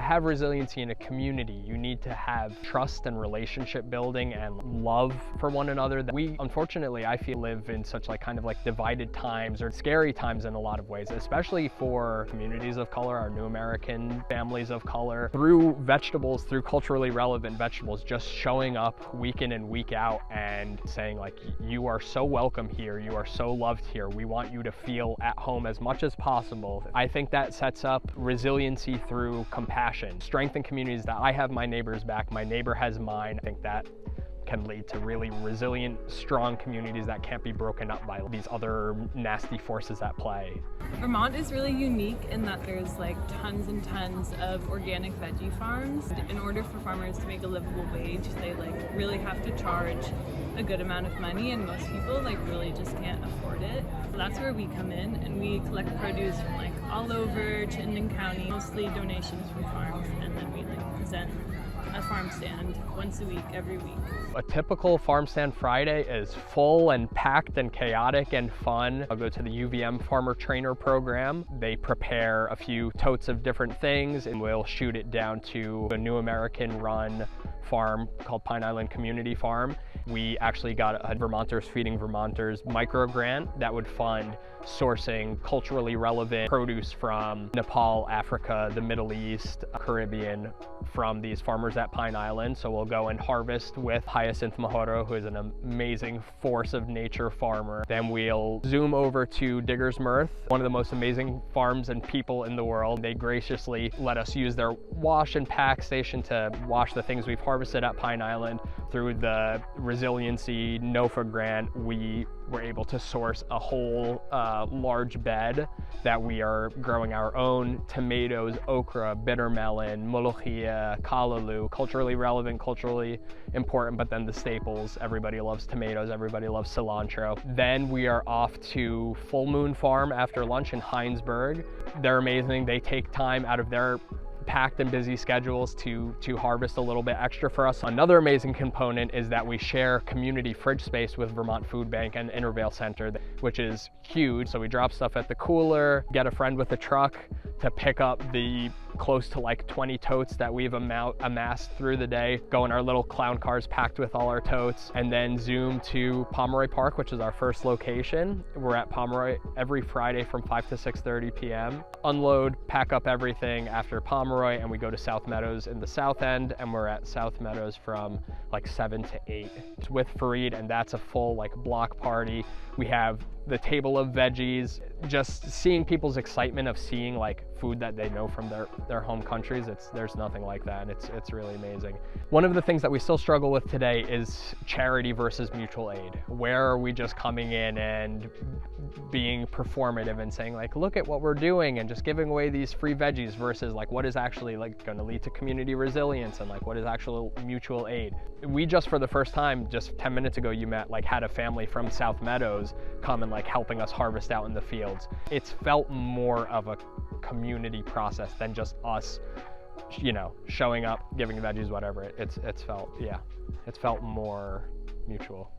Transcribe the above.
have resiliency in a community, you need to have trust and relationship building and love for one another. We, unfortunately, I feel live in such kind of divided times or scary times in a lot of ways, especially for communities of color, our new American families of color, through vegetables, through culturally relevant vegetables, just showing up week in and week out and saying you are so welcome here, you are so loved here, we want you to feel at home as much as possible. I think that sets up resiliency through compassion. Strength in communities that I have my neighbor's back, my neighbor has mine. I think that can lead to really resilient, strong communities that can't be broken up by these other nasty forces at play. Vermont is really unique in that there's tons and tons of organic veggie farms. In order for farmers to make a livable wage, they really have to charge a good amount of money, and most people really just can't afford it. So that's where we come in, and we collect produce from all over Chittenden County, mostly donations from farms, and then we present a farm stand once a week, every week. A typical farm stand Friday is full and packed and chaotic and fun. I'll go to the UVM Farmer Trainer program. They prepare a few totes of different things and we'll shoot it down to a New American run farm called Pine Island Community Farm. We actually got a Vermonters Feeding Vermonters micro grant that would fund sourcing culturally relevant produce from Nepal, Africa, the Middle East, Caribbean, from these farmers at Pine Island. So we'll go and harvest with Hyacinth Mahoro, who is an amazing force of nature farmer. Then we'll zoom over to Diggers Mirth, one of the most amazing farms and people in the world. They graciously let us use their wash and pack station to wash the things we've harvested at Pine Island. Through the Resiliency NOFA grant, we were able to source a whole large bed that we are growing our own tomatoes, okra, bitter melon, mulukhiyah, callaloo, culturally relevant, culturally important, but then the staples. Everybody loves tomatoes, everybody loves cilantro. Then we are off to Full Moon Farm after lunch in Heinsberg. They're amazing. They take time out of their packed and busy schedules to harvest a little bit extra for us. Another amazing component is that we share community fridge space with Vermont Food Bank and Intervale Center, which is huge. So we drop stuff at the cooler, get a friend with a truck to pick up the close to 20 totes that we've amassed through the day, go in our little clown cars packed with all our totes, and then zoom to Pomeroy Park, which is our first location. We're at Pomeroy every Friday from 5 to 6:30 p.m. Unload, pack up everything after Pomeroy, and we go to South Meadows in the south end, and we're at South Meadows from 7 to 8. It's with Fareed, and that's a full block party. We have the table of veggies, just seeing people's excitement of seeing food that they know from their home countries. There's nothing like that, and it's really amazing. One of the things that we still struggle with today is charity versus mutual aid. Where are we just coming in and being performative and saying look at what we're doing and just giving away these free veggies versus what is actually going to lead to community resilience and what is actual mutual aid. We just, for the first time, just 10 minutes ago, you met had a family from South Meadows come and helping us harvest out in the fields. It's felt more of a community process than just us, showing up, giving veggies, whatever. It's felt more mutual.